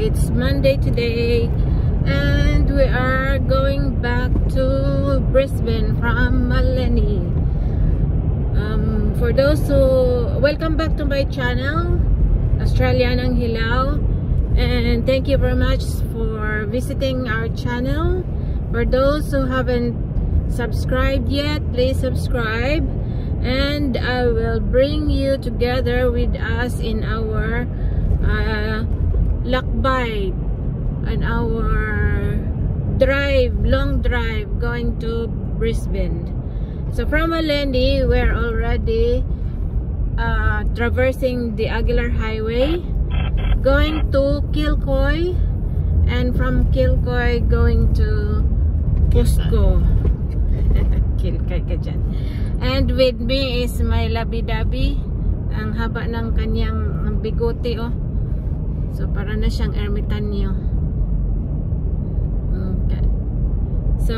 it's Monday today, and we are going back to Brisbane from Maleni. For those who welcome back to my channel, Australian ang Hilaw, and thank you very much for visiting our channel. For those who haven't subscribed yet, please subscribe, and I will bring you together with us in our lakbay and our long drive going to Brisbane. So from Maleni, we're already traversing the Aguilar Highway, going to Kilcoy, and from Kilcoy going to Cusco. Kilcoy ka dyan. And with me is my labi-dabi. Ang haba ng kanyang bigote, oh. So para na siyang ermitanyo. Okay. So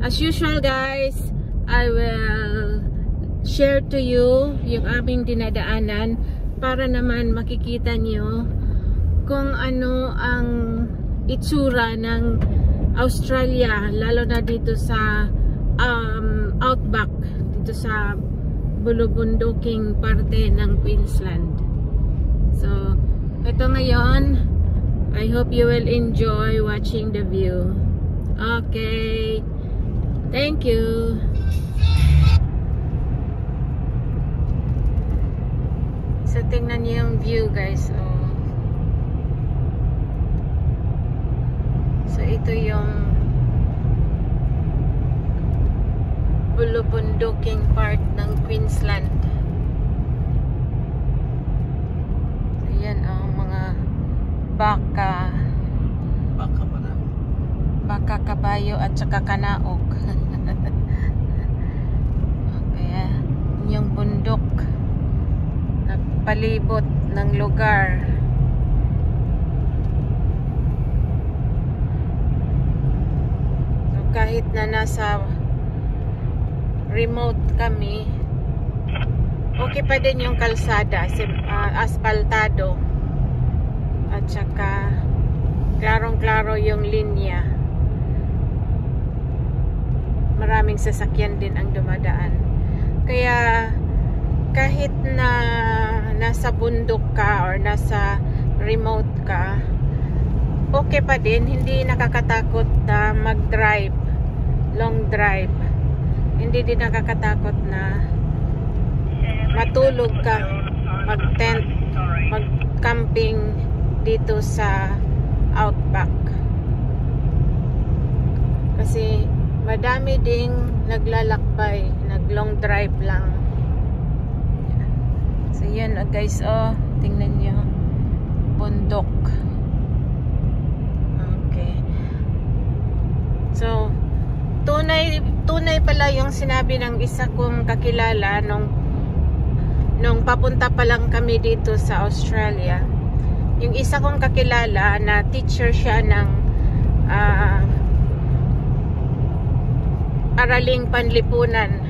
as usual guys, I will share to you yung aming dinadaanan para naman makikita nyo kung ano ang itsura ng Australia, lalo na dito sa outback, dito sa bulubunduking parte ng Queensland. So ito ngayon, I hope you will enjoy watching the view. Okay, thank you. So tingnan niyo yung view guys. Oh. So ito yung bulubunduking part ng Queensland. So yan ang mga baka, kabayo at saka kanaok. Kaya yung bundok nagpalibot ng lugar. So kahit na nasa remote kami, okay pa din yung kalsada, aspaltado, at saka klarong-klaro yung linya. Maraming sasakyan din ang dumadaan. Kaya kahit na nasa bundok ka or nasa remote ka, okay pa din, hindi nakakatakot na mag-drive, long drive. Hindi din nakakatakot na matulog ka, mag-tent, mag-camping dito sa outback. Kasi madami ding naglalakbay, nag-long drive lang. So yan guys, oh, tingnan nyo, bundok. Okay. So tunay pala yung sinabi ng isa kong kakilala nung papunta pa lang kami dito sa Australia. Yung isa kong kakilala na teacher siya ng araling panlipunan.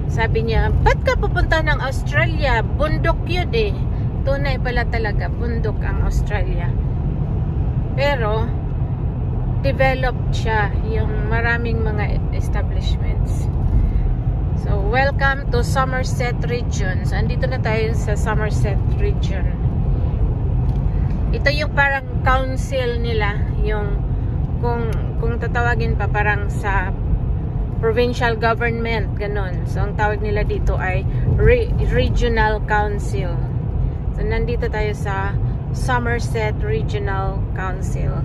Sabi niya, ba't ka pupunta ng Australia? Bundok yun eh. Tunay pala talaga, bundok ang Australia. Pero developed siya, yung maraming mga establishments. So welcome to Somerset region. So andito na tayo sa Somerset region. Ito yung parang council nila, yung kung tatawagin pa parang sa provincial government, ganun. So ang tawag nila dito ay regional council. So nandito tayo sa Somerset Regional Council.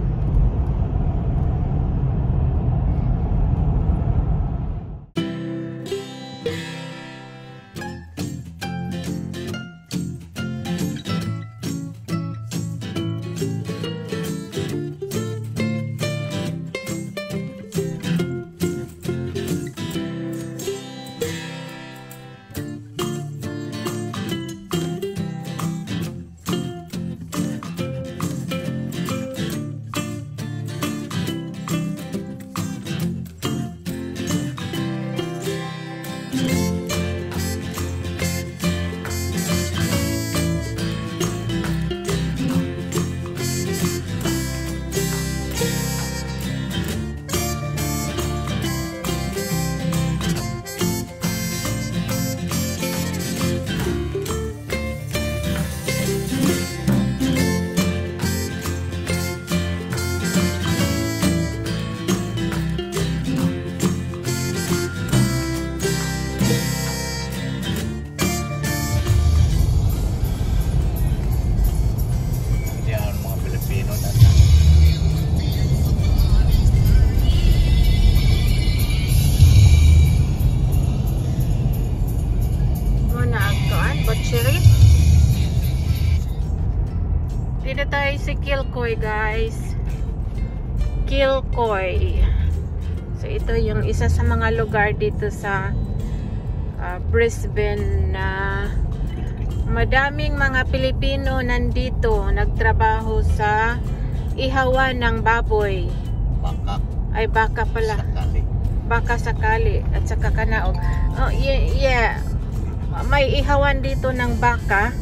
Kilcoy guys. Kilcoy. So ito yung isa sa mga lugar dito sa Brisbane na madaming mga Pilipino nandito nagtrabaho sa ihawan ng baboy. Baka. Ay baka pala. Sakali. Baka sakali at saka kanaog. Oh, yeah. May ihawan dito ng baka.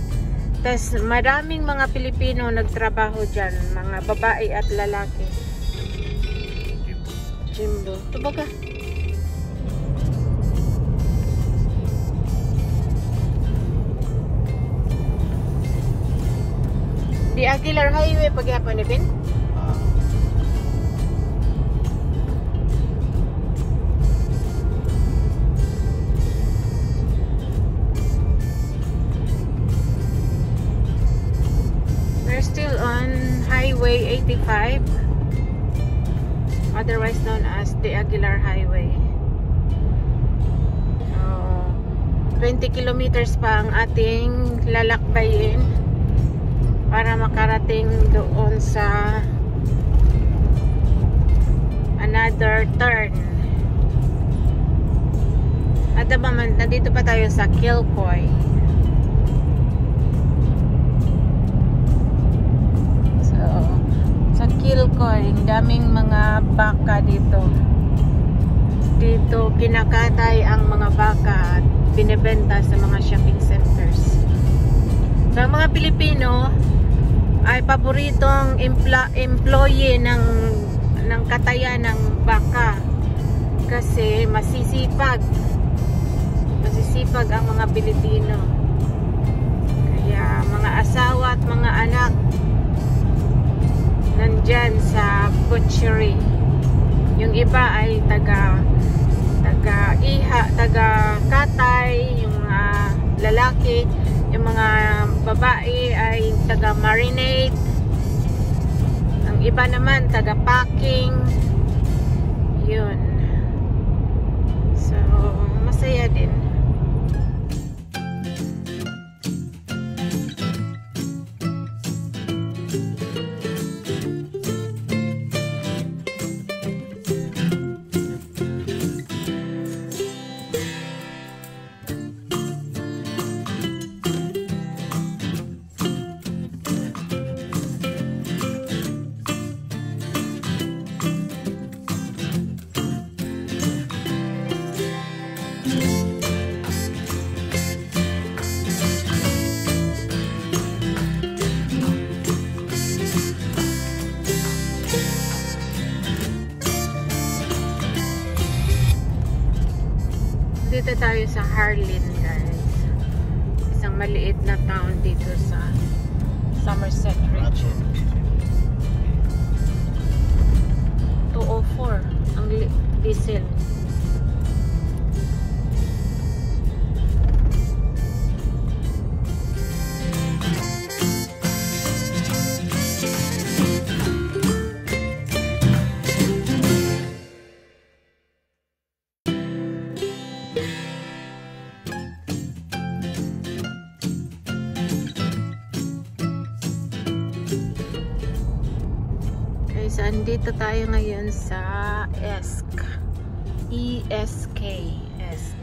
Tas maraming mga Pilipino nagtrabaho dyan. Mga babae at lalaki. Jimbo. Ito baga. Di Aguilar Highway pagyapon ni Ben? We're still on Highway 85, otherwise known as the Aguilar Highway. 20 kilometers pa ang ating lalakbayin para makarating doon sa another turn. At the moment, nandito pa tayo sa Kilcoy. Sa Kilcoy, daming mga baka dito. Dito kinakatay ang mga baka at binebenta sa mga shopping centers. Sa mga Pilipino ay paboritong employee ng katayan ng baka kasi masisipag ang mga Pilipino. Kaya mga asawa at mga anak nandyan sa butchery. Yung iba ay taga-katay, yung mga lalaki, yung mga babae ay taga-marinate, ang iba naman taga-packing. Yun. So, masaya din. Dito tayo sa Harlyn guys, isang maliit na town dito sa Somerset region. 204 ang diesel. So, andito tayo ngayon sa ESK. ESK. ESK.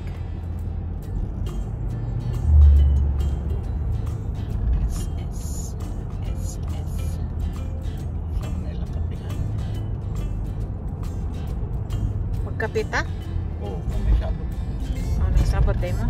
Magkapit ha? Oo, may sabot. Nagsabot tayo mo?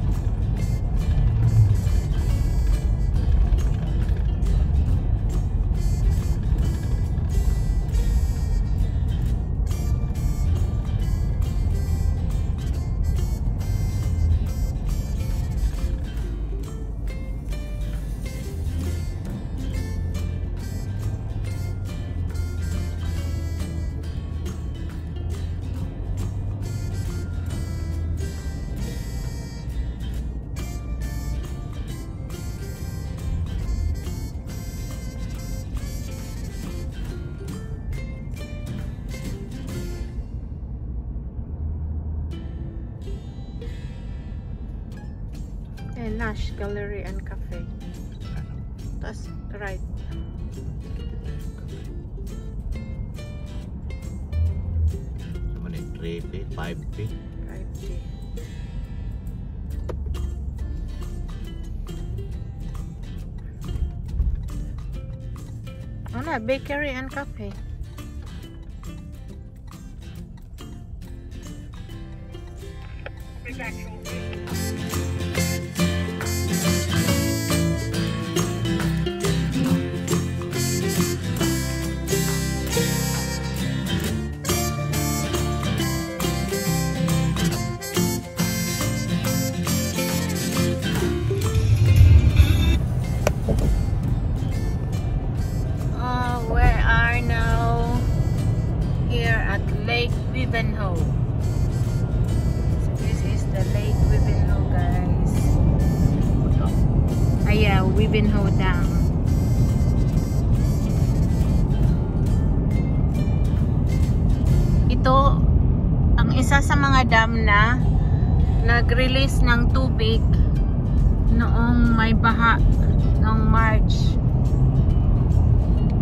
Nash Gallery and Cafe. That's right. 3P, 5P. 5G. Ano, bakery and cafe. Wivenhoe. So this is the Lake Wivenhoe, guys. Yeah, Wivenhoe Dam. Ito ang isa sa mga dam na nag-release ng tubig noong may baha noong March.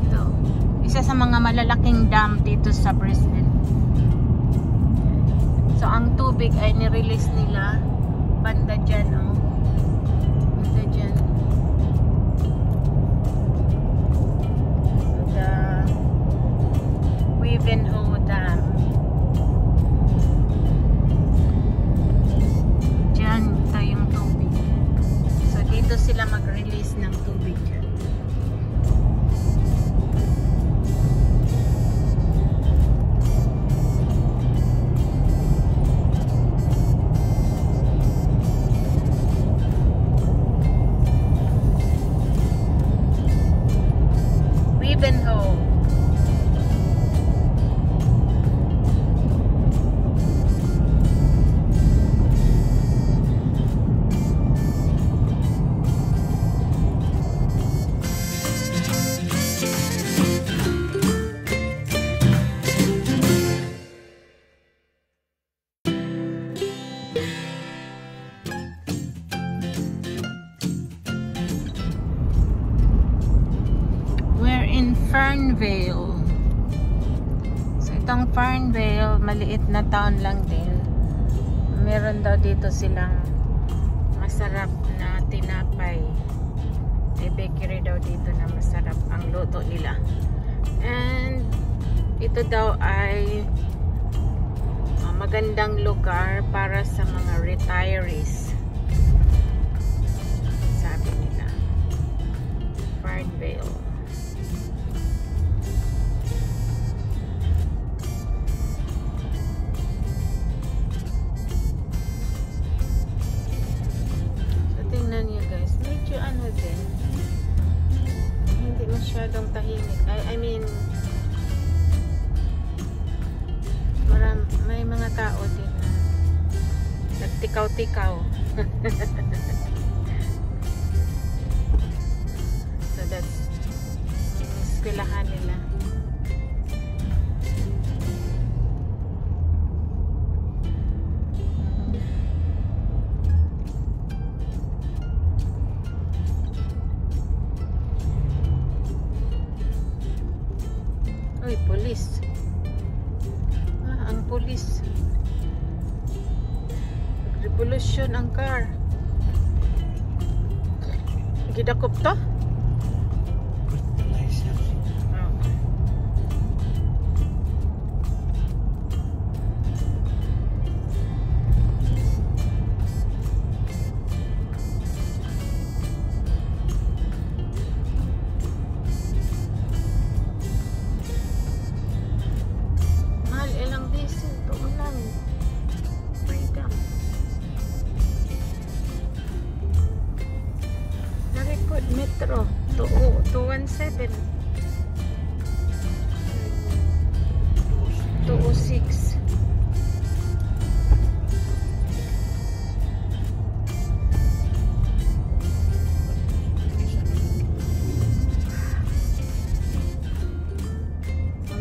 Ito, isa sa mga malalaking dam dito sa Brazil. So, ang tubig ay nirelease nila banda dyan, oh. Banda dyan. So, the Wivenhoe Dam. Dyan, ito yung tubig. So, dito sila mag-release ng tubig. Wivenhoe. Fernvale. So itong Fernvale, maliit na town lang din. Meron daw dito silang masarap na tinapay. May bakery daw dito na masarap ang luto nila. And ito daw ay magandang lugar para sa mga retirees. Sabi nila. Fernvale. Masyadong tahimik. I mean, may mga tao din na nagtikaw-tikaw. So that's eskwelahan nila. Uy, police. Ang police. Revolution ang car. Gidakop to? Metro 217 206.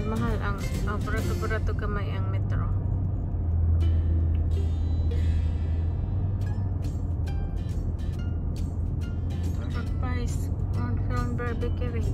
Mahal ang barato-barato kamay ang metro. Bakery.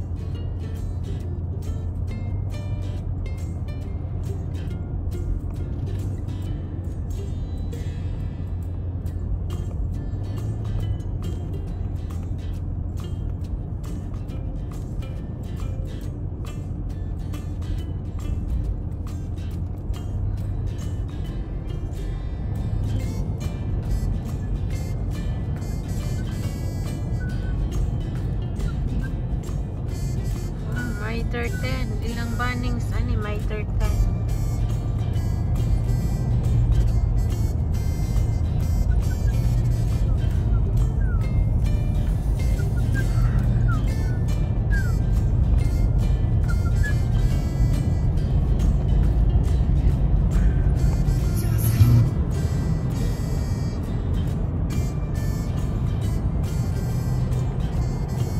Bunnings, may turtle.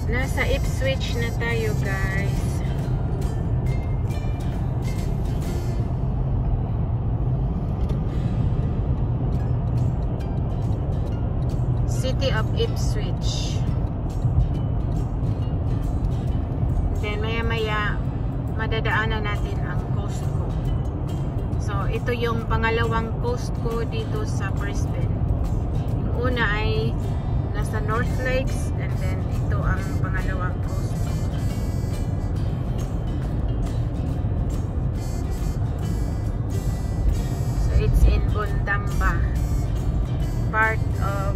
Nasa Ipswich na tayo, guys. City of Ipswich. Then maya-maya madadaanan natin ang Costco. So ito yung pangalawang Costco dito sa Brisbane. Yung una ay nasa North Lakes, and then ito ang pangalawang Costco. So it's in Bundamba, part of